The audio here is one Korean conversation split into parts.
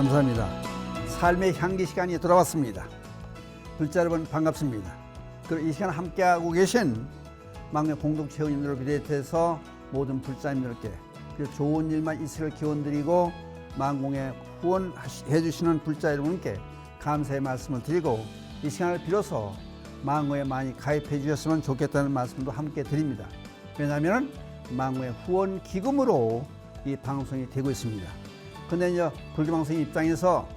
감사합니다. 삶의 향기 시간이 돌아왔습니다. 불자 여러분 반갑습니다. 그리고 이 시간 함께하고 계신 망의 공동체 회원님들을 비롯해서 모든 불자님들께 그리고 좋은 일만 있을 기원드리고 망공에 후원해 주시는 불자 여러분께 감사의 말씀을 드리고 이 시간을 빌어서 망고에 많이 가입해 주셨으면 좋겠다는 말씀도 함께 드립니다. 왜냐하면 망고의 후원 기금으로 이 방송이 되고 있습니다. 근데 이제 불교방송 입장에서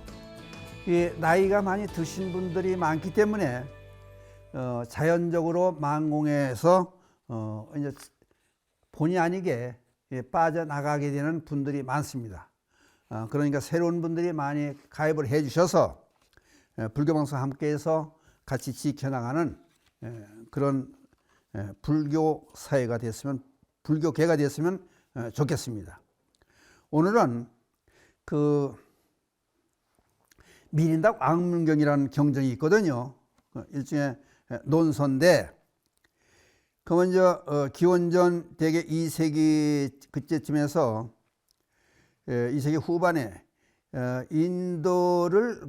이 나이가 많이 드신 분들이 많기 때문에 자연적으로 망공에서 이제 본의 아니게 빠져나가게 되는 분들이 많습니다. 그러니까 새로운 분들이 많이 가입을 해 주셔서 불교방송 함께해서 같이 지켜나가는 그런 불교 사회가 됐으면, 불교계가 됐으면 좋겠습니다. 오늘은 그 미린다 왕문경이라는 경전이 있거든요. 일종의 논서인데, 그 먼저 기원전 대개 2세기 그때쯤에서 2세기 후반에 인도를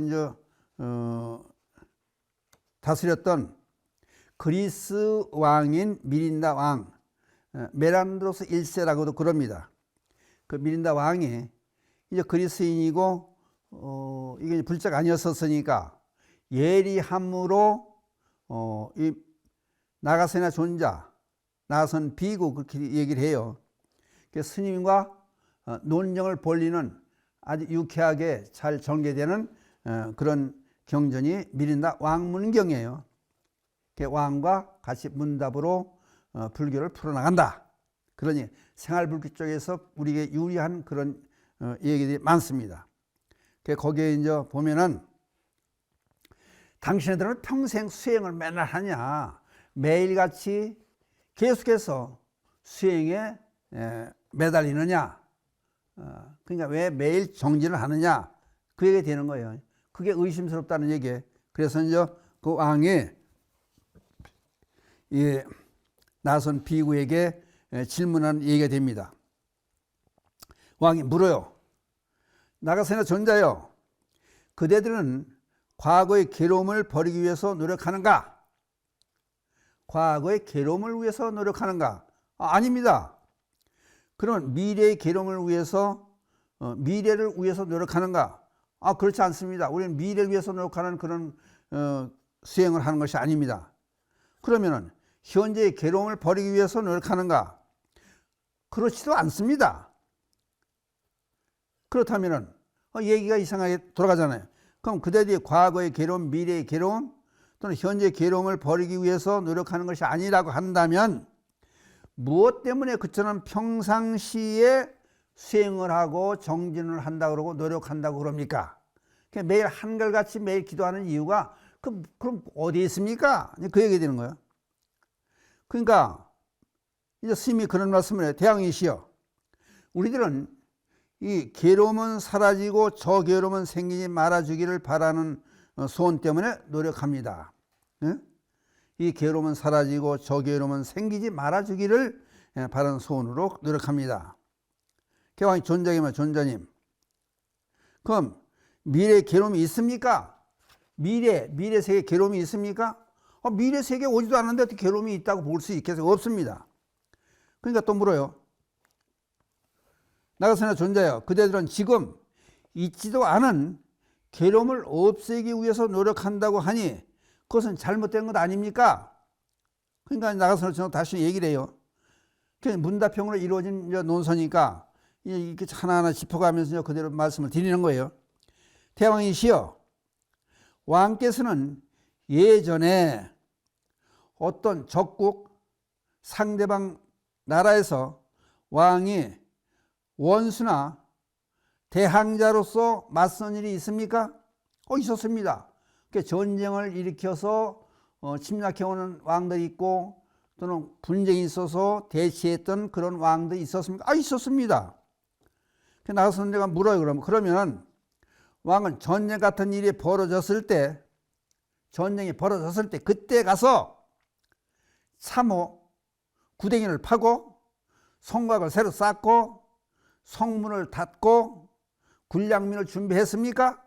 이제 다스렸던 그리스 왕인 미린다 왕, 메란드로스 1세라고도 그럽니다. 그 미린다 왕이 이제 그리스인이고 이게 불자가 아니었었으니까 예리함으로 이 나가서나 존자, 나선 비구 그렇게 얘기를 해요. 스님과 논정을 벌리는 아주 유쾌하게 잘 전개되는 그런 경전이 미린다 왕문경이에요. 왕과 같이 문답으로 불교를 풀어나간다. 그러니 생활불교 쪽에서 우리에게 유리한 그런 얘기들이 많습니다. 거기에 이제 보면은 당신들은 평생 수행을 맨날 하냐, 매일같이 계속해서 수행에 매달리느냐, 그러니까 왜 매일 정진을 하느냐, 그 얘기가 되는 거예요. 그게 의심스럽다는 얘기예요. 그래서 이제 그 왕이 이 나선 비구에게 질문하는 얘기가 됩니다. 왕이 물어요. 나가서나 존자여, 그대들은 과거의 괴로움을 버리기 위해서 노력하는가? 과거의 괴로움을 위해서 노력하는가? 아닙니다. 그러면 미래의 괴로움을 위해서, 미래를 위해서 노력하는가? 그렇지 않습니다. 우리는 미래를 위해서 노력하는 그런 수행을 하는 것이 아닙니다. 그러면은 현재의 괴로움을 버리기 위해서 노력하는가? 그렇지도 않습니다. 그렇다면은 얘기가 이상하게 돌아가잖아요. 그럼 그대들이 과거의 괴로움, 미래의 괴로움 또는 현재의 괴로움을 버리기 위해서 노력하는 것이 아니라고 한다면 무엇 때문에 그처럼 평상시에 수행을 하고 정진을 한다고 그러고 노력한다고 그럽니까? 매일 한결같이 매일 기도하는 이유가 그럼 어디에 있습니까? 그 얘기 되는 거예요. 그러니까 이제 스님이 그런 말씀을 해요. 대왕이시여, 우리들은 이 괴로움은 사라지고 저 괴로움은 생기지 말아주기를 바라는 소원 때문에 노력합니다. 이 괴로움은 사라지고 저 괴로움은 생기지 말아주기를 바라는 소원으로 노력합니다. 개왕이 존자이면 존자님, 그럼 미래 괴로움이 있습니까? 미래 세계 괴로움이 있습니까? 미래 세계에 오지도 않는데 어떻게 괴로움이 있다고 볼 수 있겠어요? 없습니다. 그러니까 또 물어요. 나가서나 존자여, 그대들은 지금 있지도 않은 괴로움을 없애기 위해서 노력한다고 하니 그것은 잘못된 것 아닙니까? 그러니까 나가서나 존자 다시 얘기를 해요. 문답형으로 이루어진 논서니까 이렇게 하나하나 짚어가면서 그대로 말씀을 드리는 거예요. 대왕이시여, 왕께서는 예전에 어떤 적국 상대방 나라에서 왕이 원수나 대항자로서 맞선 일이 있습니까? 있었습니다. 전쟁을 일으켜서 침략해오는 왕들이 있고 또는 분쟁이 있어서 대치했던 그런 왕들이 있었습니까? 있었습니다. 나가서 내가 물어요. 그러면 왕은 전쟁 같은 일이 벌어졌을 때, 그때 가서 참호 구덩이를 파고 성곽을 새로 쌓고 성문을 닫고 군량민을 준비했습니까?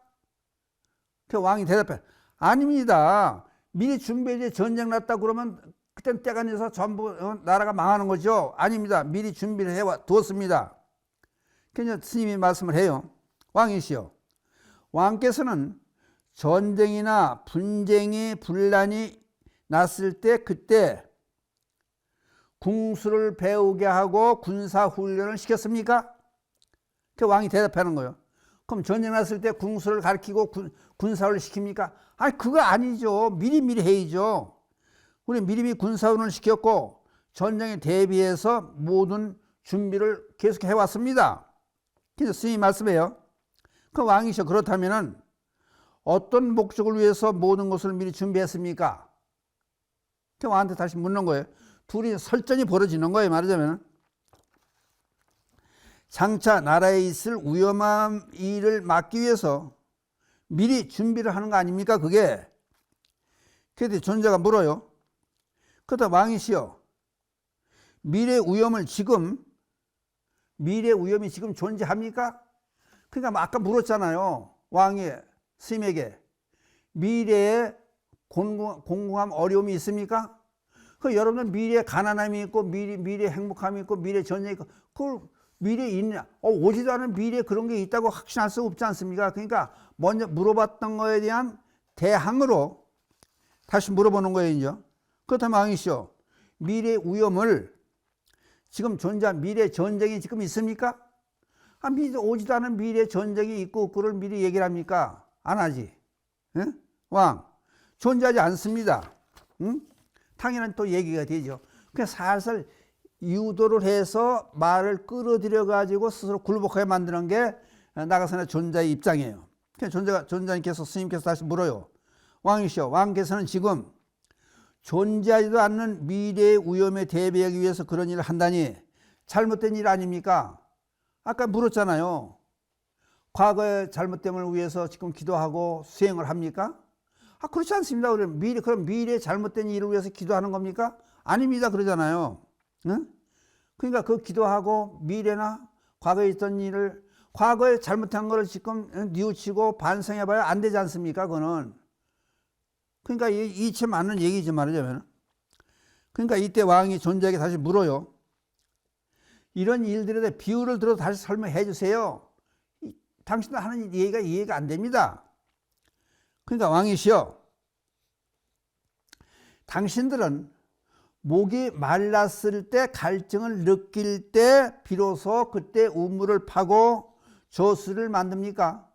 그 왕이 대답해. 아닙니다. 미리 준비해 전쟁 났다 그러면 그땐 때가 돼서 전부 나라가 망하는 거죠. 아닙니다. 미리 준비를 해 두었습니다. 그래서 스님이 말씀을 해요. 왕이시여, 왕께서는 전쟁이나 분쟁이 분란이 났을 때 그때 궁수를 배우게 하고 군사훈련을 시켰습니까? 그 왕이 대답하는 거예요. 그럼 전쟁 났을 때 궁수를 가르치고 군사훈련을 시킵니까? 아니 그거 아니죠. 미리미리 해야죠. 우리 미리미리 군사훈련을 시켰고 전쟁에 대비해서 모든 준비를 계속 해왔습니다. 그래서 스님이 말씀해요. 그 왕이셔, 그렇다면은 어떤 목적을 위해서 모든 것을 미리 준비했습니까? 그 왕한테 다시 묻는 거예요. 둘이 설전이 벌어지는 거예요. 말하자면 장차 나라에 있을 위험한 일을 막기 위해서 미리 준비를 하는 거 아닙니까? 그게. 그때 존자가 물어요. 그러다 왕이시여, 미래 위험이 지금 존재합니까? 그러니까 아까 물었잖아요. 왕이 스님에게 미래에 공공함 어려움이 있습니까? 그 여러분들 미래에 가난함이 있고 미래 행복함이 있고 미래 전쟁이 있고 그 미래에 있냐? 오지도 않은 미래에 그런 게 있다고 확신할 수 없지 않습니까? 그러니까 먼저 물어봤던 거에 대한 대항으로 다시 물어보는 거예요. 이제. 그렇다면 왕이시오, 미래 위험을 지금 미래 전쟁이 지금 있습니까? 오지도 않은 미래 전쟁이 있고 없고를 미리 얘기를 합니까? 안 하지. 응? 왕, 존재하지 않습니다. 응? 당연한 또 얘기가 되죠. 그냥 살살 유도를 해서 말을 끌어들여 가지고 스스로 굴복하게 만드는 게 나가서는 존자의 입장이에요. 그래서 존자님께서 스님께서 다시 물어요. 왕이시여, 왕께서는 지금 존재하지도 않는 미래의 위험에 대비하기 위해서 그런 일을 한다니 잘못된 일 아닙니까? 아까 물었잖아요. 과거의 잘못됨을 위해서 지금 기도하고 수행을 합니까? 그렇지 않습니다. 그럼 미래의 잘못된 일을 위해서 기도하는 겁니까? 아닙니다. 그러잖아요. 응? 그러니까 그 기도하고 미래나 과거에 있던 일을, 과거에 잘못한 거를 지금 뉘우치고 반성해봐야 안 되지 않습니까? 그거는. 그러니까 이치 맞는 얘기지 말하자면. 그러니까 이때 왕이 존재에게 다시 물어요. 이런 일들에 대해 비유를 들어 다시 설명해 주세요. 당신들 하는 얘기가 이해가 안 됩니다. 그러니까 왕이시여, 당신들은 목이 말랐을 때 갈증을 느낄 때 비로소 그때 우물을 파고 저수를 만듭니까?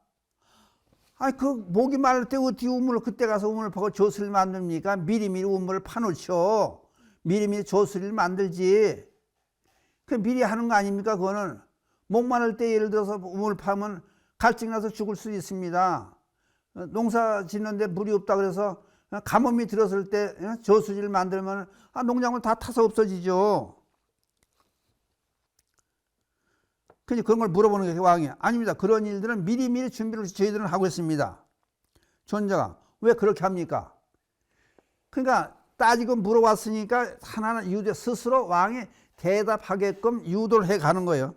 그 목이 마를 때 어떻게 그때 가서 우물을 파고 저수를 만듭니까? 미리미리 우물을 파놓죠. 미리미리 저수를 만들지. 그 미리 하는 거 아닙니까? 그거는 목 마를 때 예를 들어서 우물을 파면 갈증 나서 죽을 수 있습니다. 농사 짓는데 물이 없다 그래서 가뭄이 들었을 때 저수지를 만들면 농작물 다 타서 없어지죠. 그냥 그런 걸 물어보는 게 왕이 아닙니다. 그런 일들은 미리미리 준비를 저희들은 하고 있습니다. 존자가 왜 그렇게 합니까? 그러니까 따지고 물어봤으니까 하나는 유대 스스로 왕이 대답하게끔 유도를 해 가는 거예요.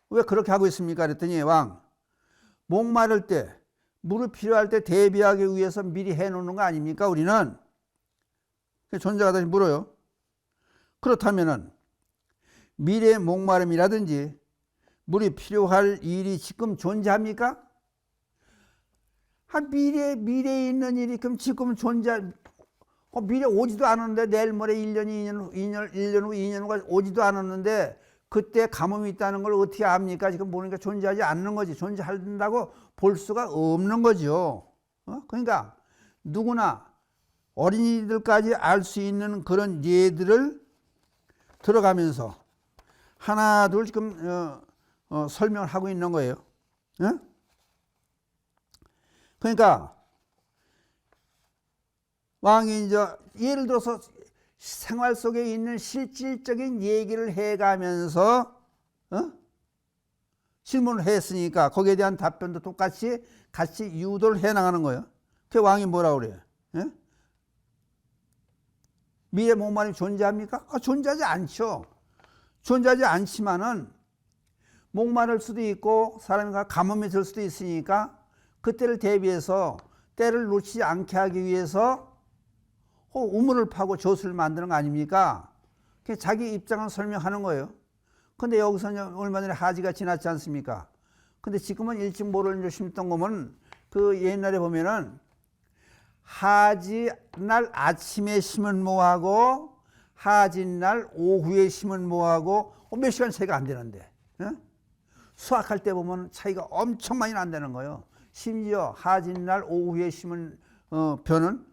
왜 그렇게 하고 있습니까? 그랬더니 왕, 목마를 때 물을 필요할 때 대비하기 위해서 미리 해놓는 거 아닙니까? 우리는. 존자가 다시 물어요. 그렇다면은 미래의 목마름이라든지 물이 필요할 일이 지금 존재합니까? 미래에 있는 일이 그럼 지금 미래 오지도 않았는데 내일 모레 1년 후 2년 후가 오지도 않았는데 그때 가뭄이 있다는 걸 어떻게 압니까? 지금 보니까 존재하지 않는 거지. 존재한다고 볼 수가 없는 거죠. 그러니까 누구나 어린이들까지 알 수 있는 그런 예들을 들어가면서 하나 둘 지금 설명을 하고 있는 거예요. 그러니까 왕이 이제 예를 들어서 생활 속에 있는 실질적인 얘기를 해가면서 질문을 했으니까 거기에 대한 답변도 똑같이 같이 유도를 해나가는 거예요. 그 왕이 뭐라고 그래요? 미래 목마름이 존재합니까? 존재하지 않죠. 존재하지 않지만은 목마를 수도 있고 사람이 가뭄이 들 수도 있으니까 그때를 대비해서 때를 놓치지 않게 하기 위해서 우물을 파고 젖을 만드는 거 아닙니까? 자기 입장을 설명하는 거예요. 근데 여기서 얼마 전에 하지가 지났지 않습니까? 근데 지금은 일찍 모를 심던 거면 그 옛날에 보면은 하지 날 아침에 심은 뭐하고 하지 날 오후에 심은 뭐하고 몇 시간 차이가 안 되는데 수확할 때 보면 차이가 엄청 많이 난다는 거예요. 심지어 하지 날 오후에 심은 벼는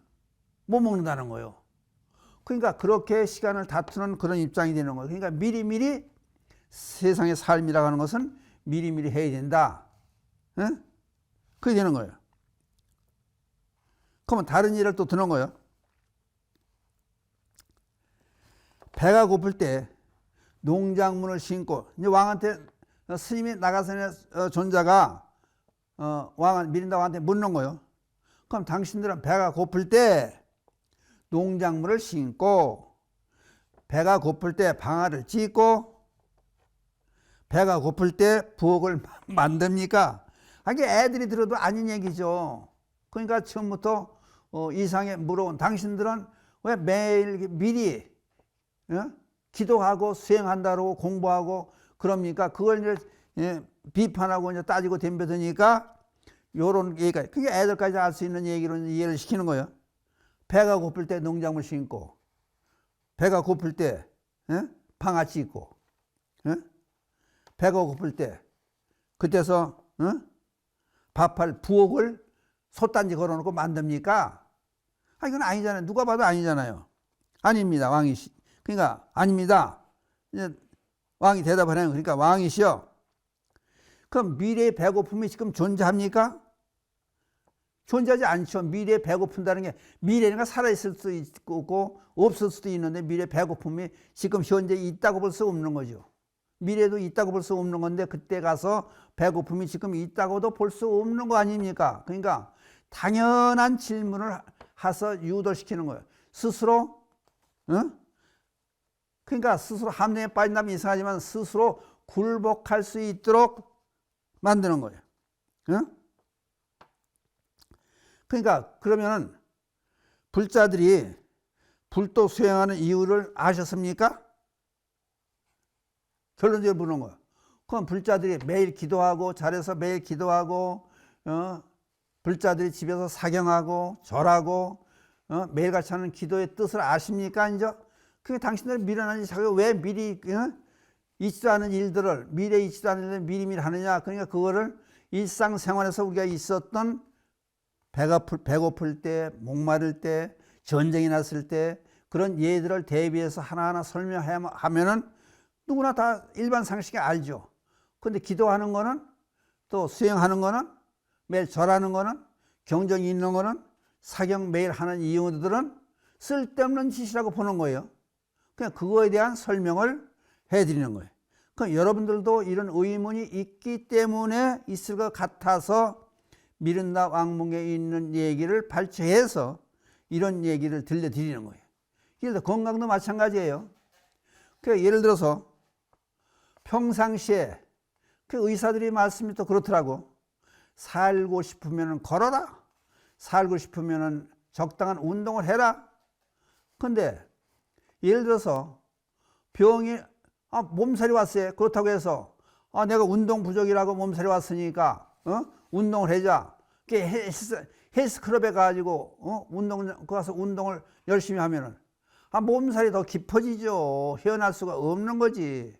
못 먹는다는 거예요. 그러니까 그렇게 시간을 다투는 그런 입장이 되는 거예요. 그러니까 미리미리 세상의 삶이라고 하는 것은 미리미리 해야 된다. 그게 되는 거예요. 그러면 다른 예를 또 드는 거예요. 배가 고플 때 농작물을 심고 이제 왕한테 스님이 나가서는 존자가 미린다 왕한테 묻는 거예요. 그럼 당신들은 배가 고플 때 농작물을 심고 배가 고플 때 방아를 찧고 배가 고플 때 부엌을 만듭니까? 이게 애들이 들어도 아닌 얘기죠. 그러니까 처음부터 이상에 물어온 당신들은 왜 매일 미리 기도하고 수행한다고 공부하고 그럽니까? 그걸 이제 비판하고 이제 따지고 덤벼드니까 요런 얘기가 그게 애들까지 알 수 있는 얘기로 이해를 시키는 거예요. 배가 고플 때 농작물 심고 배가 고플 때 방아 찧고 배가 고플 때 그때서 밥할 부엌을 솥단지 걸어놓고 만듭니까? 이건 아니잖아요. 누가 봐도 아니잖아요. 아닙니다. 왕이시. 그러니까 아닙니다. 이제 왕이 대답을 해요. 그러니까 왕이시여. 그럼 미래의 배고픔이 지금 존재합니까? 존재하지 않죠. 미래에 배고픈다는 게 미래가 살아있을 수도 있고 없을 수도 있는데 미래 배고픔이 지금 현재 있다고 볼 수 없는 거죠. 미래도 있다고 볼 수 없는 건데 그때 가서 배고픔이 지금 있다고도 볼 수 없는 거 아닙니까? 그러니까 당연한 질문을 해서 유도시키는 거예요. 스스로 그러니까 스스로 함정에 빠진다면 이상하지만 스스로 굴복할 수 있도록 만드는 거예요. 그러니까 그러면은 불자들이 불도 수행하는 이유를 아셨습니까? 결론적으로 묻는 거예요. 그럼 불자들이 매일 기도하고 잘해서 매일 기도하고 불자들이 집에서 사경하고 절하고 매일같이 하는 기도의 뜻을 아십니까? 이제 그게 당신들 미련한지 자기가 왜 미리 있지도 않은 일들을 미래에 있지도 않은 일을 미리미리 하느냐. 그러니까 그거를 일상생활에서 우리가 있었던 배고플 때, 목마를 때, 전쟁이 났을 때 그런 예들을 대비해서 하나하나 설명하면은 누구나 다 일반 상식이 알죠. 근데 기도하는 거는 또 수행하는 거는 매일 절하는 거는 경전이 있는 거는 사경 매일 하는 이유들은 쓸데없는 짓이라고 보는 거예요. 그냥 그거에 대한 설명을 해드리는 거예요. 그러니까 여러분들도 이런 의문이 있기 때문에 있을 것 같아서 미른다 왕궁에 있는 얘기를 발췌해서 이런 얘기를 들려드리는 거예요. 예를 들어 건강도 마찬가지예요. 그러니까 예를 들어서 평상시에 그 의사들이 말씀이 또 그렇더라고. 살고 싶으면 걸어라. 살고 싶으면 적당한 운동을 해라. 근데 예를 들어서 병이 몸살이 왔어요. 그렇다고 해서 내가 운동 부족이라고 몸살이 왔으니까 운동을 해자. 헬스클럽에 가지고 운동 가서 운동을 열심히 하면은 몸살이 더 깊어지죠. 헤어날 수가 없는 거지.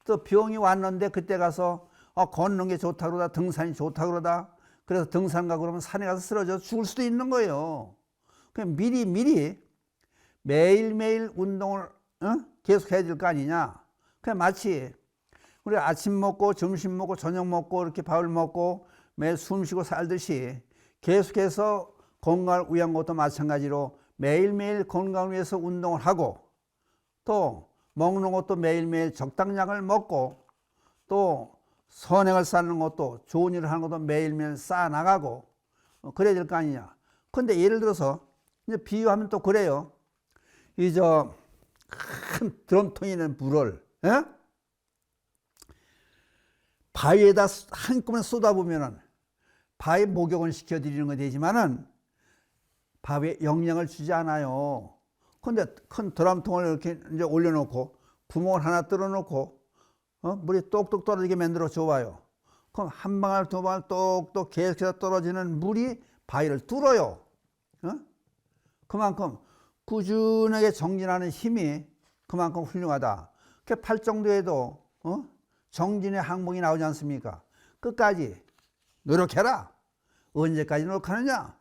또 병이 왔는데 그때 가서 걷는 게 좋다 그러다 등산이 좋다 그러다 그래서 등산 가고 그러면 산에 가서 쓰러져 죽을 수도 있는 거예요. 그냥 미리 매일매일 운동을 계속 해야 될 거 아니냐. 그냥 마치 우리 아침 먹고 점심 먹고 저녁 먹고 이렇게 밥을 먹고 매일 숨 쉬고 살듯이 계속해서 건강을 위한 것도 마찬가지로 매일매일 건강을 위해서 운동을 하고 또 먹는 것도 매일매일 적당량을 먹고 또 선행을 쌓는 것도 좋은 일을 하는 것도 매일매일 쌓아나가고 그래야 될 거 아니냐. 근데 예를 들어서 이제 비유하면 또 그래요. 이 큰 드럼통에 있는 물을 바위에다 한꺼번에 쏟아보면은 바위 목욕은 시켜드리는 건 되지만은 바위에 영향을 주지 않아요. 근데 큰 드럼통을 이렇게 이제 올려놓고 구멍을 하나 뚫어놓고 물이 똑똑 떨어지게 만들어 줘봐요. 그럼 한 방울 두 방울 똑똑 계속해서 떨어지는 물이 바위를 뚫어요. 그만큼 꾸준하게 정진하는 힘이 그만큼 훌륭하다. 팔 정도에도 정진의 항목이 나오지 않습니까? 끝까지 노력해라. 언제까지 노력하느냐?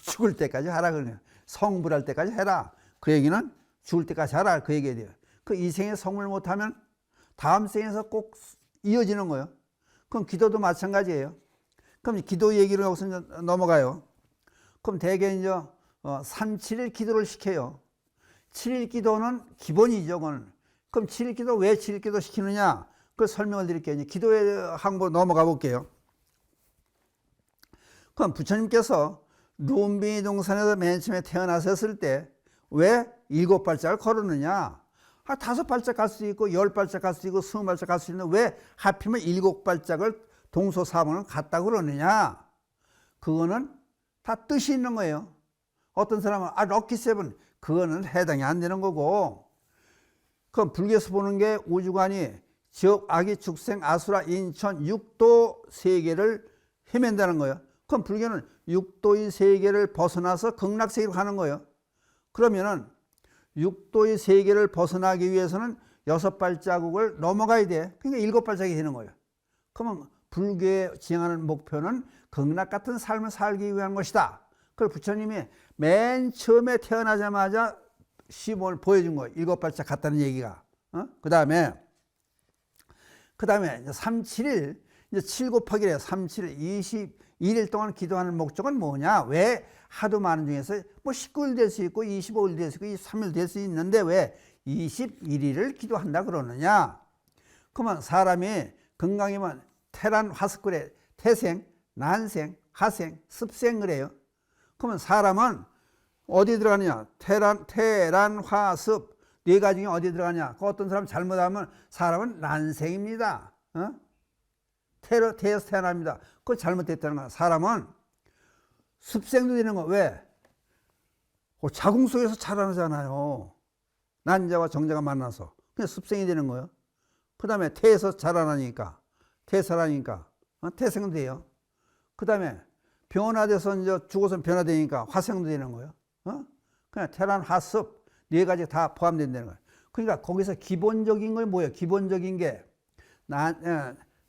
죽을 때까지 하라 그러냐. 성불할 때까지 해라. 그 얘기는 죽을 때까지 하라. 그 얘기에 돼요. 그 이 생에 성불 못하면 다음 생에서 꼭 이어지는 거예요. 그럼 기도도 마찬가지예요. 그럼 기도 얘기를 여기서 넘어가요. 그럼 대개 이제 3, 7일 기도를 시켜요. 7일 기도는 기본이죠. 그건. 그럼 7일 기도 왜 7일 기도 시키느냐? 그걸 설명을 드릴게요. 기도의 항목 넘어가 볼게요. 그럼 부처님께서 룸비니 동산에서 맨 처음에 태어나셨을 때 왜 7발짝을 걸었느냐? 5발짝 갈 수 있고 10발짝 갈 수 있고 20발짝 갈 수 있는데 왜 하필이면 7발짝을 동서사방을 갔다고 그러느냐? 그거는 다 뜻이 있는 거예요. 어떤 사람은 럭키 세븐 그거는 해당이 안 되는 거고, 그럼 불교에서 보는 게 우주관이 지옥, 악이, 축생, 아수라, 인천, 육도 세계를 헤맨다는 거예요. 그럼 불교는 육도의 세계를 벗어나서 극락세계로 가는 거예요. 그러면은 육도의 세계를 벗어나기 위해서는 6발자국을 넘어가야 돼. 그러니까 7발짝이 되는 거예요. 그러면 불교에 지향하는 목표는 극락 같은 삶을 살기 위한 것이다. 그걸 부처님이 맨 처음에 태어나자마자 시범을 보여준 거예요. 7발짝 갔다는 얘기가. 그 다음에 3, 7일, 이제 7 곱하기 3, 7일, 21일 동안 기도하는 목적은 뭐냐? 왜 하도 많은 중에서 뭐 19일 될 수 있고 25일 될 수 있고 23일 될 수 있는데 왜 21일을 기도한다 그러느냐? 그러면 사람이 건강이면 태란 화습그래 태생, 난생, 하생, 습생 그래요. 그러면 사람은 어디 들어가느냐? 태란, 화습 네 가지 중에 어디 들어가냐? 그 어떤 사람 잘못하면 사람은 난생입니다. 태에서 태어납니다. 그거 잘못됐다는 거야. 사람은 습생도 되는 거. 왜? 자궁 속에서 자라나잖아요. 난자와 정자가 만나서. 그냥 습생이 되는 거예요. 그 다음에 태에서 자라나니까, 태살하니까 태생도 돼요. 그 다음에 변화돼서 이제 죽어서 변화되니까 화생도 되는 거예요. 그냥 태란, 화습 네 가지 다 포함된다는 거예요. 그러니까 거기서 기본적인 건 뭐예요? 기본적인 게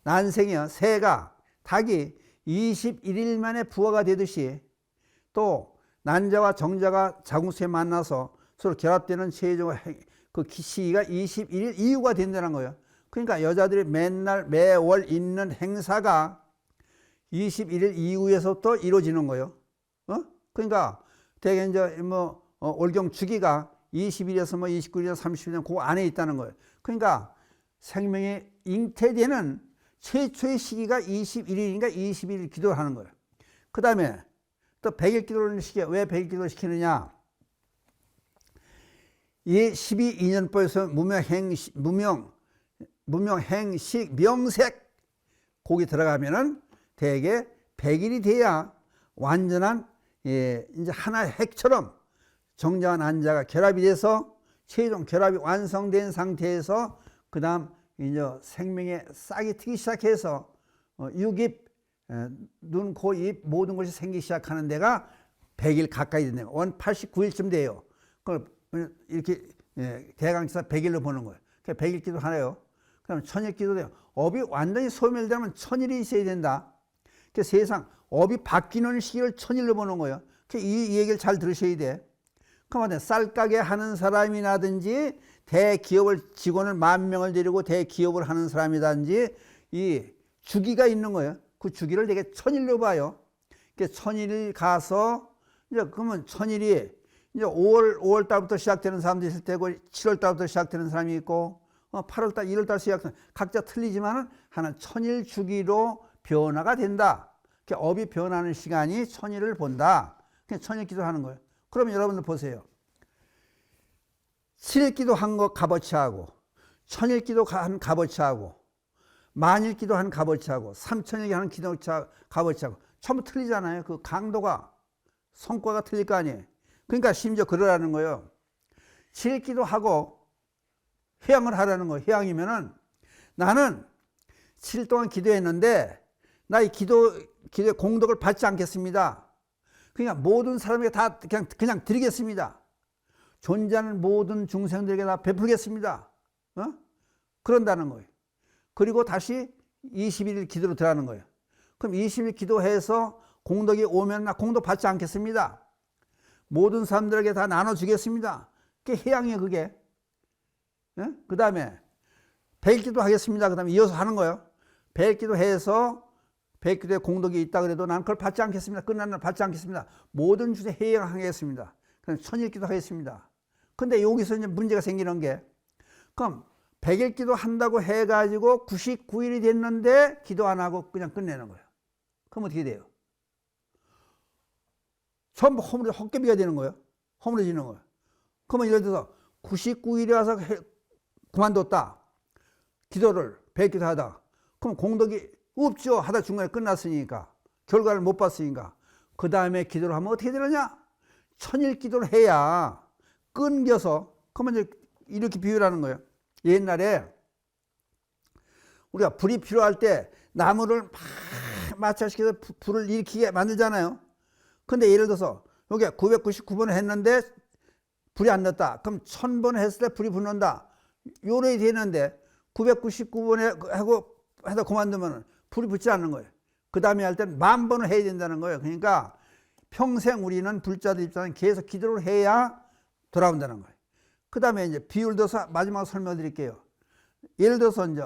난생이요. 새가, 닭이 21일 만에 부화가 되듯이 또 난자와 정자가 자궁수에 만나서 서로 결합되는 최종 그 시기가 21일 이후가 된다는 거예요. 그러니까 여자들이 맨날 매월 있는 행사가 21일 이후에서부터 이루어지는 거예요. 그러니까 대개 이제 뭐 올경 주기가 20일에서 뭐 29일에서 30일 그 안에 있다는 거예요. 그러니까 생명이 잉태되는 최초의 시기가 21일인가 21일 기도를 하는 거예요. 그 다음에 또 100일 기도를 시켜요. 왜 100일 기도를 시키느냐? 이 12인연법에서 무명행식, 명색 곡이 들어가면은 대개 100일이 돼야 완전한 이제 하나의 핵처럼 정자와 난자가 결합이 돼서 최종 결합이 완성된 상태에서 그 다음 이제 생명의 싹이 트기 시작해서 육입, 눈, 코, 입 모든 것이 생기기 시작하는 데가 100일 가까이 된대요. 89일쯤 돼요. 그걸 이렇게 대강치사 100일로 보는 거예요. 100일 기도 하나요. 그다음 1000일 기도 돼요. 업이 완전히 소멸되면 1000일이 있어야 된다. 세상 업이 바뀌는 시기를 1000일로 보는 거예요. 이 얘기를 잘 들으셔야 돼. 그러면 쌀가게 하는 사람이라든지 대기업을 직원을 10,000명을 데리고 대기업을 하는 사람이라든지 이 주기가 있는 거예요. 그 주기를 되게 1000일로 봐요. 1000일 가서 이제 그러면 1000일이 이제 5월 달부터 시작되는 사람도 있을 테고 7월 달부터 시작되는 사람이 있고 8월 달, 1월 달 시작되는 각자 틀리지만은 하나 1000일 주기로 변화가 된다. 업이 변하는 시간이 1000일을 본다. 그냥 1000일 기도하는 거예요. 그러면 여러분들 보세요. 7일 기도 한 거 값어치하고 1000일 기도 한 값어치하고 만일 기도한 값어치하고 3천일 하는 기도 값어치하고 전부 틀리잖아요. 그 강도가 성과가 틀릴 거 아니에요. 그러니까 심지어 그러라는 거예요. 7일 기도하고 회양을 하라는 거예요. 회양이면은 나는 7일 동안 기도했는데 나 이 기도의 공덕을 받지 않겠습니다. 그러니까 모든 사람에게 다 그냥 드리겠습니다. 존재하는 모든 중생들에게 다 베풀겠습니다. 그런다는 거예요. 그리고 다시 21일 기도로 들어가는 거예요. 그럼 20일 기도해서 공덕이 오면 나 공덕 받지 않겠습니다. 모든 사람들에게 다 나눠주겠습니다. 그게 해양이에요, 그게. 그 다음에 100일 기도 하겠습니다. 그 다음에 이어서 하는 거예요. 100일 기도 해서 100일 기도에 공덕이 있다 그래도 나는 그걸 받지 않겠습니다. 끝난 날 받지 않겠습니다. 모든 주제 해양하겠습니다. 그럼 1000일 기도 하겠습니다. 근데 여기서 이제 문제가 생기는 게, 그럼 100일 기도 한다고 해가지고 99일이 됐는데 기도 안 하고 그냥 끝내는 거예요. 그럼 어떻게 돼요? 전부 헛개비가 되는 거예요. 허물어지는 거예요. 그러면 예를 들어서 99일에 와서 그만뒀다. 기도를 100기도 하다. 그럼 공덕이 없죠. 하다 중간에 끝났으니까. 결과를 못 봤으니까. 그 다음에 기도를 하면 어떻게 되느냐? 1000일 기도를 해야 끊겨서, 그러면 이제 이렇게 비유라는 거예요. 옛날에 우리가 불이 필요할 때 나무를 막 마찰시켜서 불을 일으키게 만들잖아요. 근데 예를 들어서 여기 999번을 했는데 불이 안 났다. 그럼 1000번 했을 때 불이 붙는다. 요래 되는데 999번에 하고 하다 그만두면 불이 붙지 않는 거예요. 그 다음에 할 때는 10,000번을 해야 된다는 거예요. 그러니까 평생 우리는 불자들 입장은 계속 기도를 해야 돌아온다는 거예요. 그 다음에 이제 비유를 들어서 마지막 설명드릴게요. 예를 들어서 이제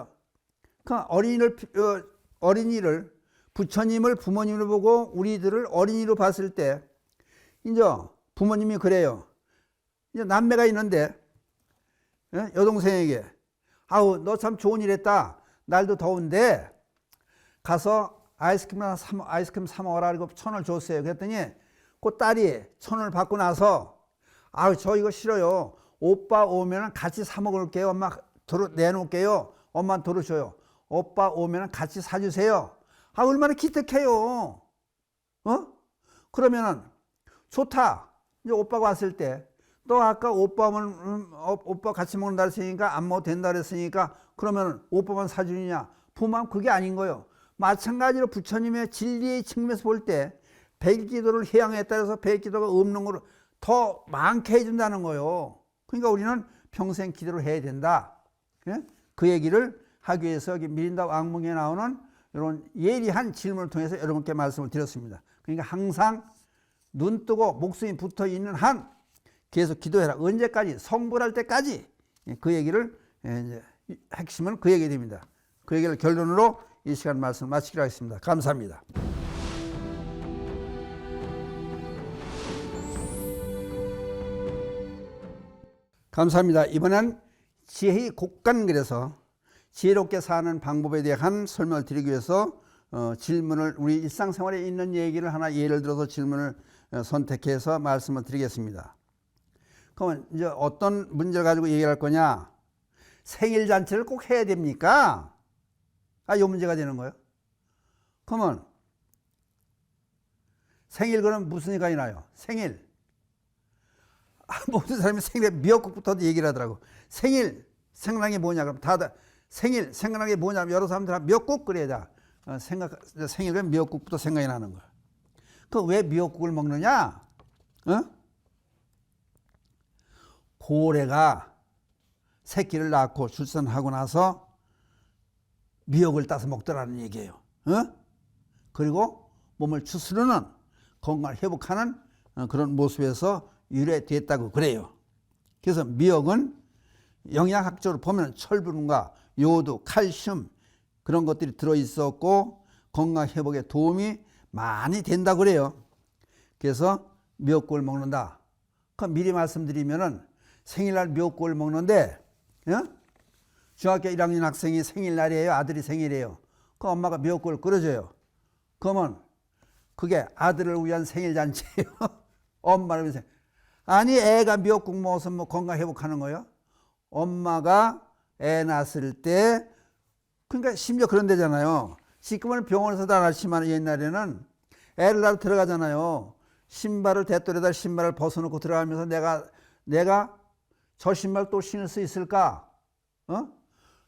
어린이를 부처님을 부모님으로 보고 우리들을 어린이로 봤을 때 이제 부모님이 그래요. 이제 남매가 있는데 여동생에게 아우 너 참 좋은 일 했다. 날도 더운데 가서 아이스크림 사 먹어라. 그리고 1,000원을 줬어요. 그랬더니 그 딸이 1,000원을 받고 나서 아우 저 이거 싫어요. 오빠 오면 같이 사 먹을게요. 엄마 내놓을게요. 엄마 도로 줘요. 오빠 오면 같이 사주세요. 아 얼마나 기특해요. 그러면은 좋다. 이제 오빠가 왔을 때 또 아까 오빠 같이 먹는다 했으니까 안 먹어도 된다 그랬으니까 그러면 오빠만 사주느냐? 부모는 그게 아닌 거예요. 마찬가지로 부처님의 진리의 측면에서 볼 때 100일 기도를 해양에 따라서 100일 기도가 없는 거를 더 많게 해준다는 거예요. 그러니까 우리는 평생 기도를 해야 된다. 그 얘기를 하기 위해서 여기 미린다 왕문에 나오는 이런 예리한 질문을 통해서 여러분께 말씀을 드렸습니다. 그러니까 항상 눈 뜨고 목숨이 붙어 있는 한 계속 기도해라. 언제까지? 성불할 때까지. 그 얘기를 이제 핵심은 그 얘기 됩니다. 그 얘기를 결론으로 이 시간 말씀 마치기로 하겠습니다. 감사합니다. 감사합니다. 이번엔 지혜의 곡간글에서 지혜롭게 사는 방법에 대한 설명을 드리기 위해서 질문을 우리 일상생활에 있는 얘기를 하나 예를 들어서 질문을 선택해서 말씀을 드리겠습니다. 그러면 이제 어떤 문제를 가지고 얘기할 거냐? 생일 잔치를 꼭 해야 됩니까? 이 문제가 되는 거예요. 그러면 생일 그러면 무슨 얘기가 나요? 생일. 모든 사람이 생일에 미역국부터 얘기를 하더라고. 생일 생각나는 게 뭐냐? 그럼 다들 생일 생각나는 게 뭐냐? 여러 사람들 미역국 끓여야 생일 그러면 미역국부터 생각이 나는 거야. 그 왜 미역국을 먹느냐? 고래가 새끼를 낳고 출산하고 나서 미역을 따서 먹더라는 얘기예요. 그리고 몸을 추스르는 건강을 회복하는 그런 모습에서 유래됐다고 그래요. 그래서 미역은 영양학적으로 보면 철분과 요오드, 칼슘 그런 것들이 들어있었고 건강 회복에 도움이 많이 된다고 그래요. 그래서 미역국을 먹는다. 그럼 미리 말씀드리면은 생일날 미역국을 먹는데 중학교 1학년 학생이 생일날이에요. 아들이 생일이에요. 그 엄마가 미역국을 끓여줘요. 그러면 그게 아들을 위한 생일잔치예요. 엄마를 위해서. 아니 애가 미역국 먹어서 뭐 건강 회복하는 거예요? 엄마가 애 낳았을 때 그러니까 심지어 그런 데잖아요. 지금은 병원에서도 안 하지만 옛날에는 애를 낳아 들어가잖아요. 신발을 대tor에다 신발을 벗어놓고 들어가면서 내가 저 신발 또 신을 수 있을까? 어?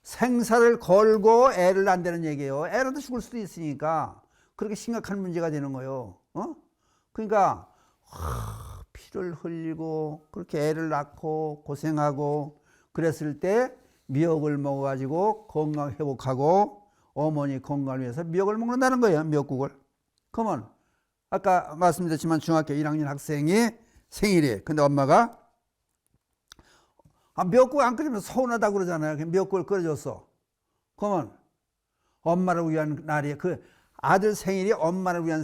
생사를 걸고 애를 낳는다는 얘기예요. 애라도 죽을 수도 있으니까 그렇게 심각한 문제가 되는 거예요. 그러니까 피를 흘리고 그렇게 애를 낳고 고생하고 그랬을 때 미역을 먹어가지고 건강 회복하고 어머니 건강을 위해서 미역을 먹는다는 거예요. 미역국을. 그러면 아까 말씀드렸지만 중학교 1학년 학생이 생일이에요. 근데 엄마가 미역국 안 끓이면 서운하다고 그러잖아요. 미역국을 끓여줬어. 그러면 엄마를 위한 날이에요. 그 아들 생일이 엄마를 위한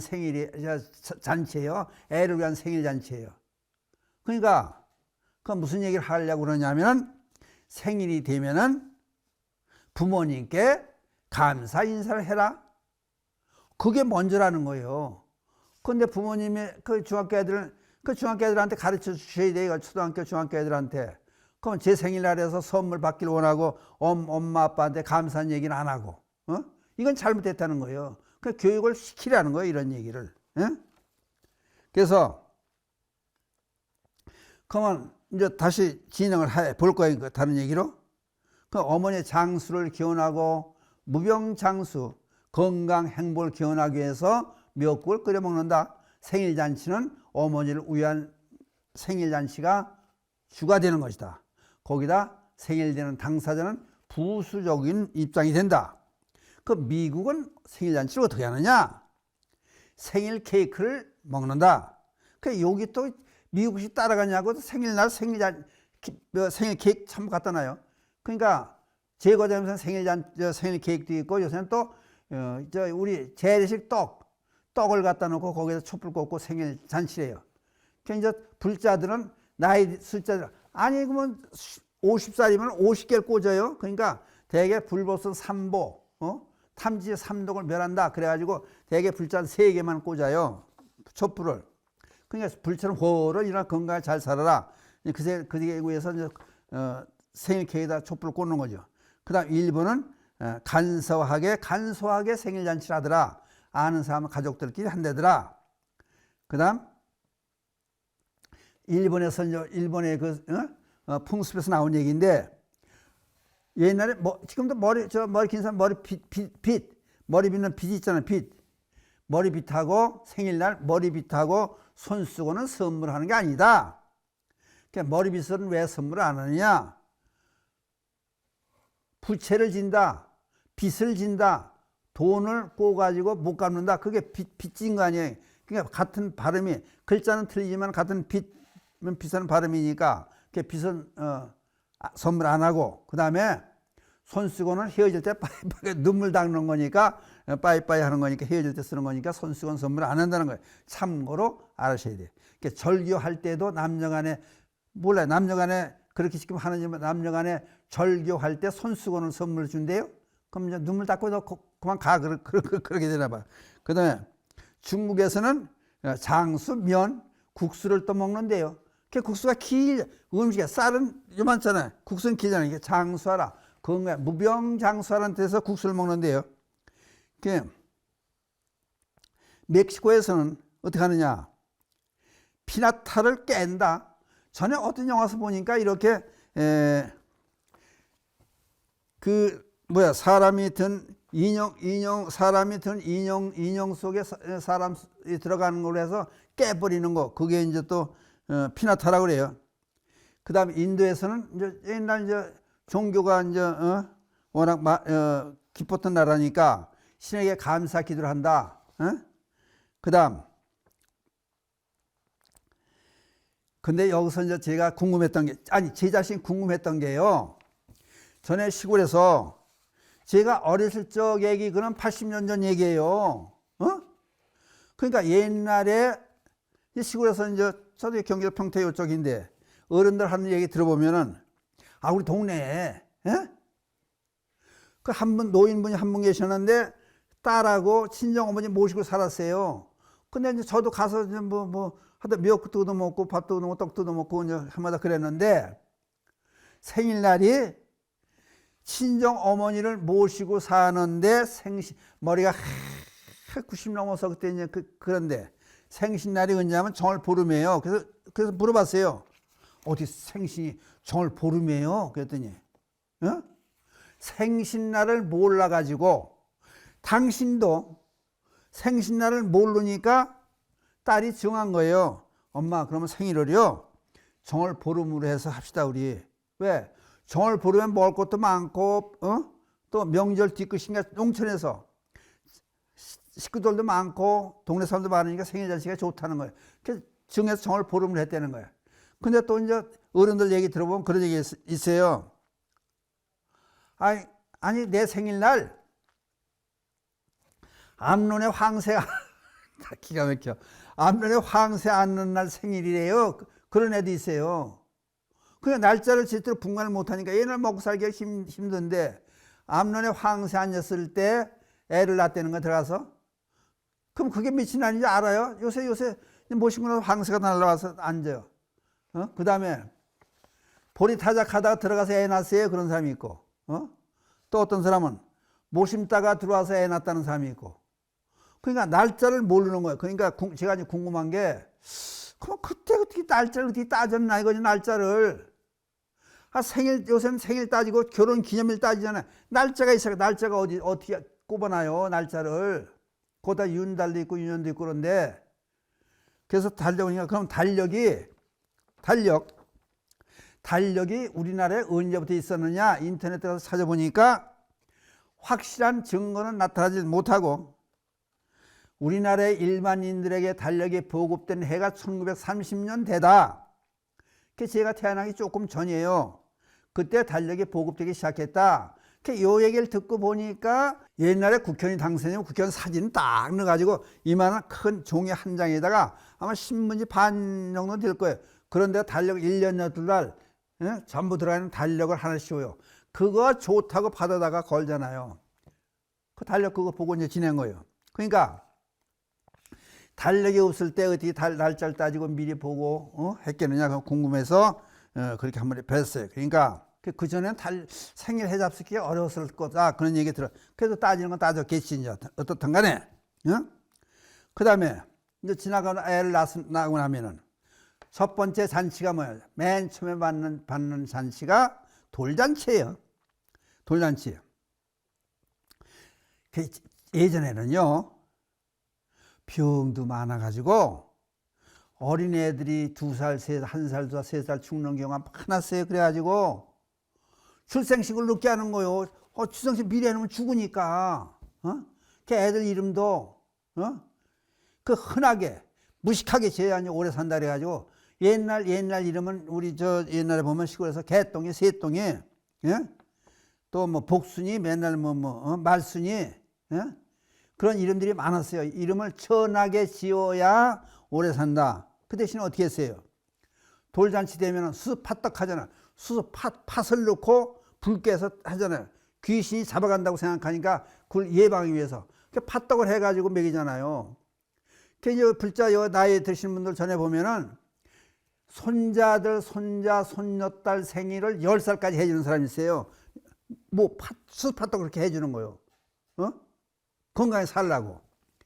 잔치예요. 애를 위한 생일 잔치예요. 그러니까 그 무슨 얘기를 하려고 그러냐면 생일이 되면은 부모님께 감사 인사를 해라. 그게 먼저라는 거예요. 근데 부모님이 그 중학교 애들한테 가르쳐 주셔야 돼요. 초등학교, 중학교 애들한테. 그럼 제 생일날에서 선물 받기를 원하고 엄마 아빠한테 감사한 얘기는 안 하고, 이건 잘못됐다는 거예요. 그 교육을 시키라는 거예요. 이런 얘기를. 그래서 그러면 이제 다시 진행을 볼 거예요. 다른 얘기로. 그 어머니의 장수를 기원하고 무병장수, 건강, 행복을 기원하기 위해서 미역국을 끓여 먹는다. 생일잔치는 어머니를 위한 생일잔치가 주가 되는 것이다. 거기다 생일되는 당사자는 부수적인 입장이 된다. 그 미국은 생일잔치를 어떻게 하느냐? 생일 케이크를 먹는다. 그 여기 또 미국식 따라가냐고 생일날 생일 케이크 참 갖다 놔요. 그러니까 제과점에서는 생일 케이크도 있고 요새는 또 우리 재래식 떡을 갖다 놓고 거기서 촛불 꽂고 생일 잔치래요. 그러니까 이제 불자들은 나이 숫자들 아니 그러면 50살이면 50개를 꽂아요. 그러니까 대개 불보선 3보, 탐지의 3독을 멸한다. 그래가지고 대개 불자 3개만 꽂아요. 촛불을. 그러니까 불처럼 호를 일어나 건강에 잘 살아라. 그에 위해서 이제 생일 케이크에다 촛불을 꽂는 거죠. 그 다음 일본은 간소하게 생일 잔치를 하더라. 아는 사람은 가족들끼리 한대더라. 그 다음 일본에서 이제 일본의 풍습에서 나온 얘기인데 옛날에 지금도 머리 긴 사람 머리 빗는 빗 있잖아요. 머리빗하고 생일날 머리빗하고 손 쓰고는 선물하는 게 아니다. 그러니까 머리빗은 왜 선물을 안 하느냐? 부채를 진다, 빚을 진다, 돈을 꼬가지고 못 갚는다. 그게 빚진 거 아니에요. 그러니까 같은 발음이 글자는 틀리지만 같은 빚은 발음이니까 그 빚은 선물 안 하고 그 다음에 손 쓰고는 헤어질 때 빠이빠이 눈물 닦는 거니까 빠이빠이 하는 거니까 헤어질 때 쓰는 거니까 손 쓰고는 선물 안 한다는 거예요. 참고로 알아셔야 돼요. 그러니까 절교할 때도 남녀간에 몰라요. 남녀간에 그렇게 지금 하느냐면 남녀간에 절교할 때 손 쓰고는 선물 준대요. 그럼 이제 눈물 닦고 너 그만 가 그렇게 되나 봐. 그 다음에 중국에서는 장수, 면, 국수를 또 먹는데요. 그 국수가 음식에 쌀은 요만잖아요. 국수는 길잖아요. 이게 장수하라. 건강 무병장수하라는 데서 국수를 먹는데요. 멕시코에서는 어떻게 하느냐? 피나타를 깬다. 전에 어떤 영화에서 보니까 이렇게 사람이 든 인형 속에 사람이 들어가는 걸로 해서 깨버리는 거. 그게 이제 또 피나타라고 그래요. 그 다음에 인도에서는 이제 옛날 이제 종교가 이제 워낙 깊었던 나라니까 신에게 감사 기도를 한다. 그 다음 근데 여기서 이제 제가 궁금했던 게 제 자신 궁금했던 게요. 전에 시골에서 제가 어렸을 적 얘기 그건 80년 전 얘기예요. 그러니까 옛날에 시골에서 이제 저도 경기도 평택 이쪽인데 어른들 하는 얘기 들어보면은 우리 동네에 그 노인분이 한 분 계셨는데 딸하고 친정 어머니 모시고 살았어요. 근데 이제 저도 가서 이제 하다 미역국도 먹고 밥도 먹고 떡도 먹고 이제 한마다 그랬는데 생일날이 친정 어머니를 모시고 사는데 머리가 90 넘어서 그때 이제 그런데 생신날이 언제냐면 정월 보름이에요. 그래서 물어봤어요. 어디 생신이 정월 보름이에요? 그랬더니 어? 생신날을 몰라가지고 당신도 생신날을 모르니까 딸이 정한 거예요. 엄마 그러면 생일을요 정월 보름으로 해서 합시다 우리. 왜? 정월 보름에 먹을 것도 많고 또 명절 뒤끝인가 농촌에서 식구들도 많고 동네 사람도 많으니까 생일 자체가 좋다는 거예요. 그래서 정해서 정월 보름을 했다는 거예요. 근데 또 이제 어른들 얘기 들어보면 그런 얘기 있어요. 아니 내 생일날 암론의 황새가 기가 막혀. 암론의 황새 앉는 날 생일이래요. 그런 애도 있어요. 그냥 날짜를 제대로 분간을 못하니까 얘를 먹고 살기가 힘든데 암론의 황새 앉았을 때 애를 낳았다는 거 들어가서 그럼 그게 며칠 날인지 알아요? 요새 모시고 나서 황새가 날라와서 앉아요. 그 다음에 보리 타작하다가 들어가서 애 낳았어요. 그런 사람이 있고 또 어떤 사람은 모심다가 들어와서 애 낳았다는 사람이 있고 그러니까 날짜를 모르는 거예요. 그러니까 제가 이제 궁금한 게 그럼 그때 어떻게 날짜를 어떻게 따졌나 이거지 날짜를. 생일 요새는 생일 따지고 결혼 기념일 따지잖아요. 날짜가 있어요. 날짜가 어떻게 꼽아놔요 날짜를. 거기다 윤달도 있고 유년도 있고 그런데 그래서 달력이니까 그럼 달력이 우리나라에 언제부터 있었느냐 인터넷에 가서 찾아보니까 확실한 증거는 나타나지 못하고 우리나라의 일반인들에게 달력이 보급된 해가 1930년 대다. 제가 태어나기 조금 전이에요. 그때 달력이 보급되기 시작했다. 요 얘기를 듣고 보니까 옛날에 국회의원 당선이면 국회의원 사진을 딱 넣어가지고 이만한 큰 종이 한 장에다가 아마 신문지 반 정도 될 거예요. 그런데 달력 1년 12달 전부 들어가는 달력을 하나 씌워요. 그거 좋다고 받아다가 걸잖아요. 그 달력 그거 보고 이제 지낸 거예요. 그러니까 달력이 없을 때 어떻게 날짜를 따지고 미리 보고 했겠느냐 궁금해서 그렇게 한번 뵀어요. 그러니까 그 전에는 생일 해잡수기 어려웠을 거다 그런 얘기 들어. 그래도 따지는 건 따졌겠지 이제 어떻든 간에. 그 다음에 이제 지나가는 애를 낳고 나면은 첫 번째 잔치가 뭐예요? 맨 처음에 받는 잔치가 돌잔치예요. 돌잔치. 예전에는요 병도 많아가지고 어린애들이 2살, 3살, 1살, 2살, 3살 죽는 경우가 많았어요. 그래가지고 출생식을 늦게 하는 거요. 출생식 미리 해놓으면 죽으니까. 그 애들 이름도 그 흔하게 무식하게 제한이 오래 산다 그래가지고 옛날 이름은 우리 옛날에 보면 시골에서 개똥이, 새똥이, 또 뭐 복순이, 맨날 말순이, 그런 이름들이 많았어요. 이름을 천하게 지어야 오래 산다. 그 대신에 어떻게 했어요? 돌잔치 되면 수수 팥떡 하잖아. 수수 팥을 넣고 불 께서 하잖아요. 귀신이 잡아간다고 생각하니까 그걸 예방하기 위해서 팥떡을 해가지고 먹이잖아요. 이제 불자 나이 드신 분들 전에 보면은 손자들, 손자, 손녀딸 생일을 10살까지 해주는 사람이 있어요. 수수 팥떡 그렇게 해주는 거예요. 건강히 살라고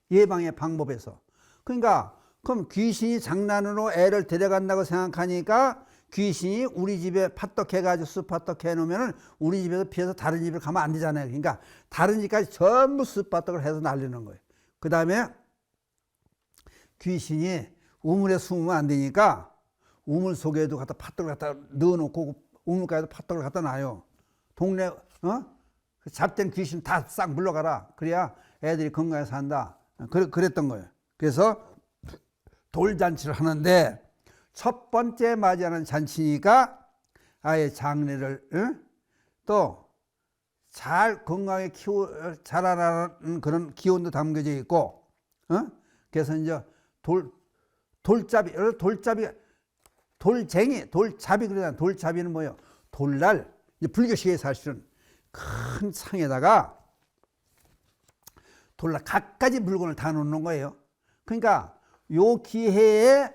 예방의 방법에서. 그러니까 그럼 귀신이 장난으로 애를 데려간다고 생각하니까 귀신이 우리 집에 팥떡 해가지고 쑥팥떡 해놓으면 우리 집에서 피해서 다른 집을 가면 안 되잖아요. 그러니까 다른 집까지 전부 쑥팥떡을 해서 날리는 거예요. 그 다음에 귀신이 우물에 숨으면 안 되니까 우물 속에도 갖다 팥떡을 갖다 넣어놓고 우물가에도 팥떡을 갖다 놔요. 동네 잡된 귀신 다 싹 물러가라. 그래야 애들이 건강하게 산다. 그랬던 거예요. 그래서 돌잔치를 하는데 첫 번째 맞이하는 잔치니까 아예 장례를 또 잘 건강하게 자라라는 그런 기원도 담겨져 있고 그래서 이제 돌잡이 그러잖아요. 돌잡이는 뭐예요? 돌날 이제 불교식에 사실은 큰 상에다가 돌날 갖가지 물건을 다 놓는 거예요. 그러니까 요 기회에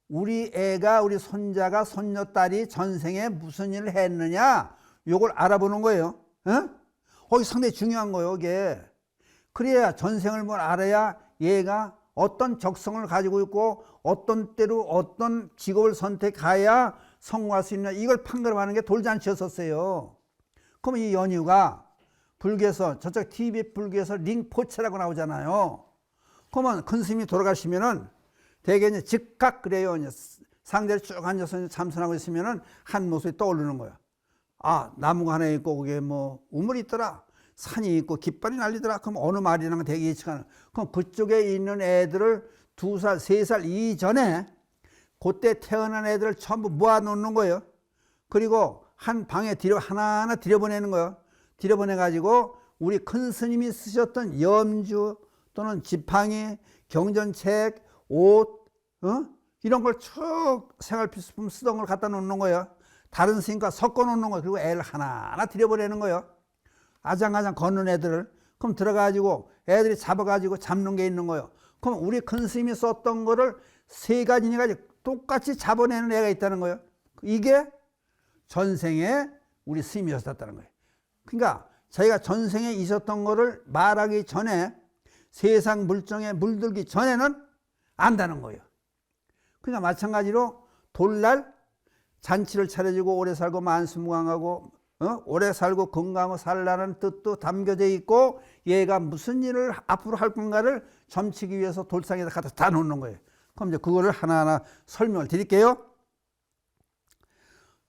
우리 애가 우리 손자가 손녀딸이 전생에 무슨 일을 했느냐 요걸 알아보는 거예요. 상당히 중요한 거예요, 이게. 그래야 전생을 뭘 알아야 얘가 어떤 적성을 가지고 있고 어떤 때로 어떤 직업을 선택해야 성공할 수 있나 이걸 판가름하는 게 돌잔치였었어요. 그러면 이 연유가 불교에서 저쪽 TV 불교에서 링포체라고 나오잖아요. 그러면 큰 스님이 돌아가시면은 대개 이제 즉각 그래요. 이제 상대를 쭉 앉아서 참선하고 있으면은 한 모습이 떠오르는 거야. 아, 나무가 하나 있고 거기에 뭐 우물이 있더라. 산이 있고 깃발이 날리더라. 그럼 어느 말이랑 되게 예측하는. 그럼 그쪽에 있는 애들을 2살, 3살 이전에 그때 태어난 애들을 전부 모아놓는 거예요. 그리고 한 방에 하나하나 들여보내는 거예요. 들여보내가지고 우리 큰 스님이 쓰셨던 염주 또는 지팡이, 경전책, 옷, 이런 걸 쭉 생활필수품 쓰던 걸 갖다 놓는 거예요. 다른 스님과 섞어 놓는 거예요. 그리고 애를 하나하나 들여보내는 거예요. 아장아장 걷는 애들을. 그럼 들어가가지고 애들이 잡아가지고 잡는 게 있는 거예요. 그럼 우리 큰 스님이 썼던 거를 3가지, 4가지 똑같이 잡아내는 애가 있다는 거예요. 이게 전생에 우리 스님이었다는 거예요. 그러니까 자기가 전생에 있었던 거를 말하기 전에 세상 물정에 물들기 전에는 안다는 거예요. 그러니까 마찬가지로 돌날 잔치를 차려주고 오래 살고 만수무강하고 오래 살고 건강하고 살라는 뜻도 담겨져 있고 얘가 무슨 일을 앞으로 할 건가를 점치기 위해서 돌상에다 갖다 다 놓는 거예요. 그럼 이제 그거를 하나하나 설명을 드릴게요.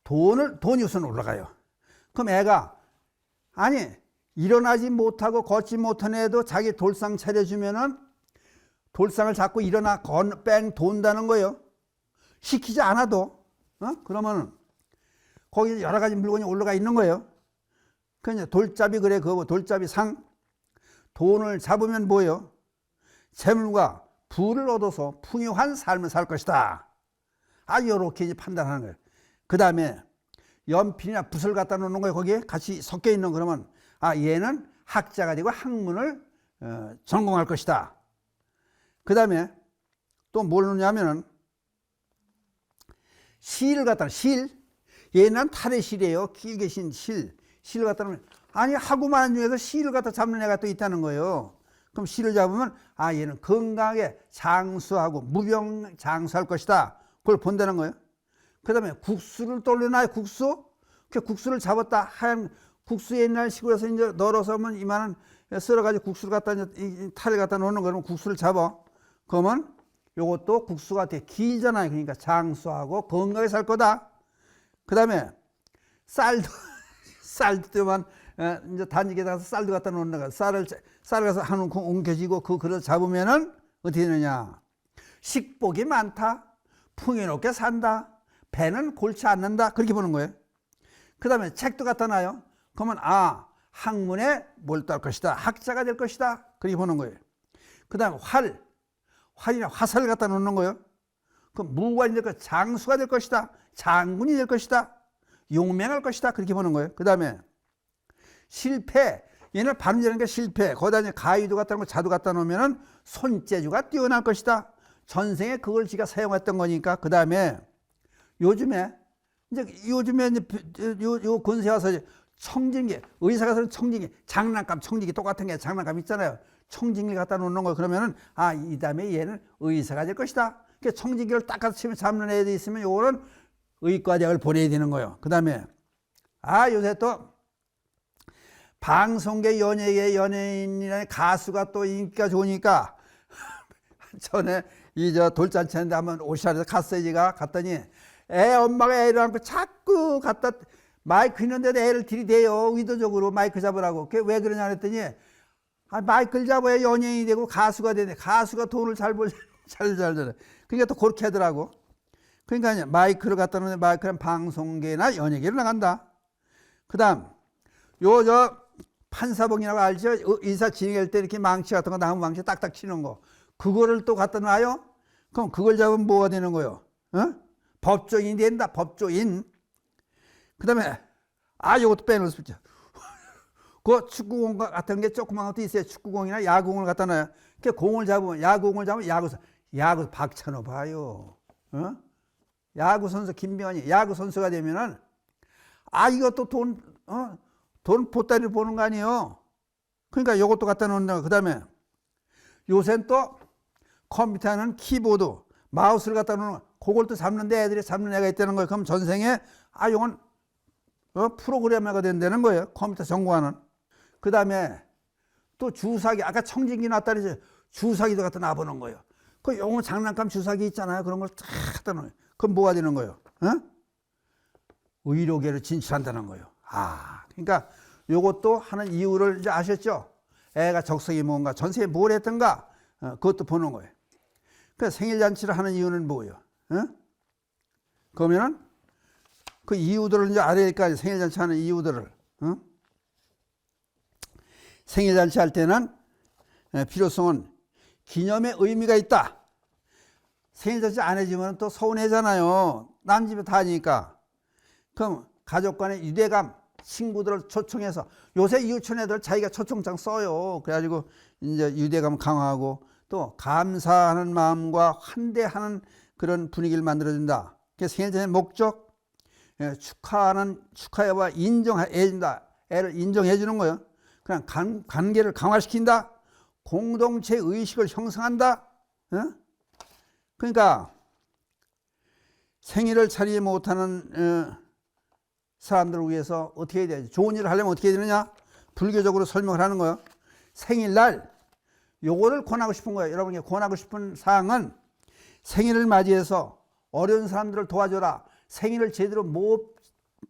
돈이 우선 올라가요. 그럼 애가 아니 일어나지 못하고 걷지 못한 애도 자기 돌상 차려주면은 돌상을 잡고 일어나 뺑 돈다는 거예요. 시키지 않아도. 그러면은 거기 여러 가지 물건이 올라가 있는 거예요. 그냥 돌잡이 그래 그거 돌잡이 상. 돈을 잡으면 뭐예요? 재물과 부를 얻어서 풍요한 삶을 살 것이다. 요렇게 이제 판단하는 거예요. 그 다음에 연필이나 붓을 갖다 놓는 거예요. 거기에 같이 섞여 있는 그러면 얘는 학자가 되고 학문을 전공할 것이다. 그 다음에 또 뭘 넣냐면은 실을 갖다 얘는 탈의실이에요. 길게 신 실을 갖다 놓으면 하고 많은 중에서 실을 갖다 잡는 애가 또 있다는 거예요. 그럼 실을 잡으면 얘는 건강하게 장수하고 무병장수할 것이다. 그걸 본다는 거예요. 그 다음에 국수를 떠올려놔요. 국수를 잡았다. 하얀 국수 옛날 시골에서 이제 널어서 하면 이만한 썰어가지고 국수를 갖다 이제 탈을 갖다 놓는 거면 국수를 잡아. 그러면 요것도 국수가 되게 길잖아요. 그러니까 장수하고 건강하게 살 거다. 그 다음에 쌀도만 이제 단지에 가서 쌀도 갖다 놓는 거야. 쌀을 가서 한 움큼 옮겨지고 그 그릇 잡으면은 어떻게 되느냐. 식복이 많다. 풍요롭게 산다. 배는 골치 않는다. 그렇게 보는 거예요. 그 다음에 책도 갖다 놔요. 그러면 학문에 몰두할 것이다. 학자가 될 것이다. 그렇게 보는 거예요. 그 다음에 활이나 화살을 갖다 놓는 거예요. 그럼 무관이 될 것이다. 장수가 될 것이다. 장군이 될 것이다. 용맹할 것이다. 그렇게 보는 거예요. 그 다음에 실패. 얘는 바른자는 게 실패. 거기다 이제 가위도 갖다 놓고 자도 갖다 놓으면은 손재주가 뛰어날 것이다. 전생에 그걸 지가 사용했던 거니까. 그 다음에 요즘에 요 근세 와서 청진기, 의사 가서는 청진기, 장난감 청진기 똑같은 게 장난감 있잖아요. 청진기 갖다 놓는 거 그러면은 이 다음에 얘는 의사가 될 것이다. 그러니까 청진기를 딱 가서 치면 잡는 애들이 있으면 요거는 의과대학을 보내야 되는 거예요. 그 다음에 요새 또 방송계 연예계 연예인이나 가수가 또 인기가 좋으니까 전에 돌잔치 하는데 한번 오시라서 갔어요. 제가 갔더니 엄마가 애를 안고 자꾸 갖다 마이크 있는데도 애를 들이대요. 의도적으로 마이크 잡으라고. 그게 왜 그러냐 그랬더니 마이크를 잡아야 연예인이 되고 가수가 되네. 가수가 돈을 잘 벌, 잘 되네. 그러니까 또 그렇게 하더라고. 그러니까 마이크를 갖다 놓는데 마이크는 방송계나 연예계로 나간다. 그 다음 판사봉이라고 알죠? 의사 진행할 때 이렇게 망치 같은 거 나무 망치 딱딱 치는 거. 그거를 또 갖다 놔요? 그럼 그걸 잡으면 뭐가 되는 거예요? 법조인이 된다. 법조인. 그 다음에 요것도 빼놓을 수 있죠. 그 축구공 같은 게 조그만 것도 있어요. 축구공이나 야구공을 갖다 놔요. 그 공을 잡으면 야구 박찬호 봐요. 야구 선수 김병환이 야구 선수가 되면은 이것도 돈 보따리를 보는 거 아니에요. 그러니까 이것도 갖다 놓는다. 그 다음에 요새는 또 컴퓨터는 키보드, 마우스를 갖다 놓는 거. 그걸 또 잡는데 애들이 잡는 애가 있다는 거예요. 그럼 전생에 이건 프로그래머가 된다는 거예요. 컴퓨터 전공하는. 그 다음에 또 주사기, 아까 청진기 놨다 그러지. 주사기도 갖다 놔보는 거예요. 그 영어 장난감 주사기 있잖아요. 그런 걸 딱 갖다 놓아요. 그럼 뭐가 되는 거예요? 의료계를 진출한다는 거예요. 그러니까 요것도 하는 이유를 이제 아셨죠? 애가 적성이 뭔가, 전생에 뭘 했던가, 그것도 보는 거예요. 그 생일잔치를 하는 이유는 뭐예요? 그러면은 그 이유들을 이제 알아야 될 거 아니에요. 생일잔치 하는 이유들을. 생일잔치 할 때는 필요성은 기념의 의미가 있다. 생일잔치 안 해주면 또 서운해잖아요. 남 집에 다 하니까. 그럼 가족 간의 유대감, 친구들을 초청해서, 요새 유치원 애들 자기가 초청장 써요. 그래가지고 이제 유대감 강화하고 또 감사하는 마음과 환대하는 그런 분위기를 만들어준다. 그래서 생일잔치의 목적, 축하와 인정해준다. 애를 인정해주는 거예요. 그냥 관계를 강화시킨다. 공동체 의식을 형성한다. 그러니까 생일을 차리지 못하는 사람들을 위해서 어떻게 해야 되지? 좋은 일을 하려면 어떻게 해야 되느냐? 불교적으로 설명을 하는 거예요. 생일날 요거를 권하고 싶은 거예요. 여러분이 권하고 싶은 사항은 생일을 맞이해서 어려운 사람들을 도와줘라. 생일을 제대로 못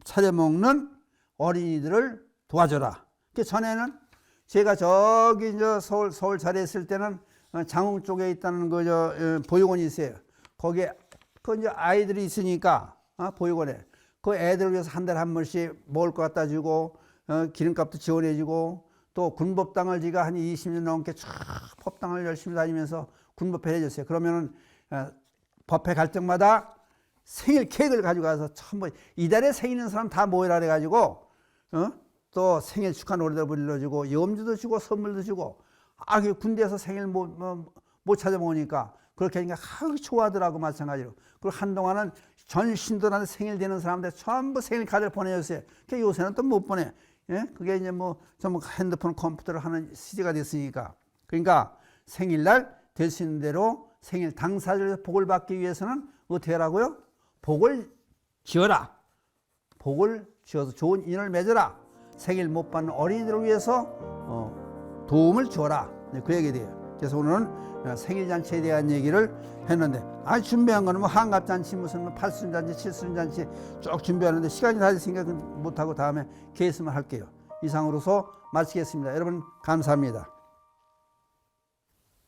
차려 먹는 어린이들을 도와줘라. 그 전에는 제가 저기 이제 서울 자리했을 때는 장흥 쪽에 있다는 보육원이 있어요. 거기에 그 이제 아이들이 있으니까 보육원에 그 애들을 위해서 한 달에 한 번씩 먹을 거 갖다 주고 기름값도 지원해 주고 또 군법당을 제가 한 20년 넘게 쫙 법당을 열심히 다니면서 군법회 해줬어요. 그러면은 법회 갈 때마다 생일 케이크를 가져가서 전부 이달에 생일 있는 사람 다 모여라 그래가지고 또 생일 축하 노래도 불러주고 염주도 주고 선물도 주고 군대에서 생일 못 찾아보니까 그렇게 하니까 좋아하더라고. 마찬가지로. 그리고 한동안은 전 신도한테 생일 되는 사람들 전부 생일 카드를 보내줬어요. 요새는 또 못 보내. 예? 그게 이제 전부 핸드폰 컴퓨터를 하는 시대가 됐으니까. 그러니까 생일날 될 수 있는 대로 생일 당사자를 복을 받기 위해서는 어떻게 하라고요? 복을 지어라. 복을 지어서 좋은 인연을 맺어라. 생일 못 받는 어린이들을 위해서 도움을 줘라. 그 얘기 돼요. 그래서 오늘은 생일잔치에 대한 얘기를 했는데, 준비한 거는 한갑잔치, 무슨 팔순잔치, 칠순잔치 쭉 준비하는데 시간이 다 됐으니까 못하고 다음에 기회 있으면 할게요. 이상으로서 마치겠습니다. 여러분 감사합니다.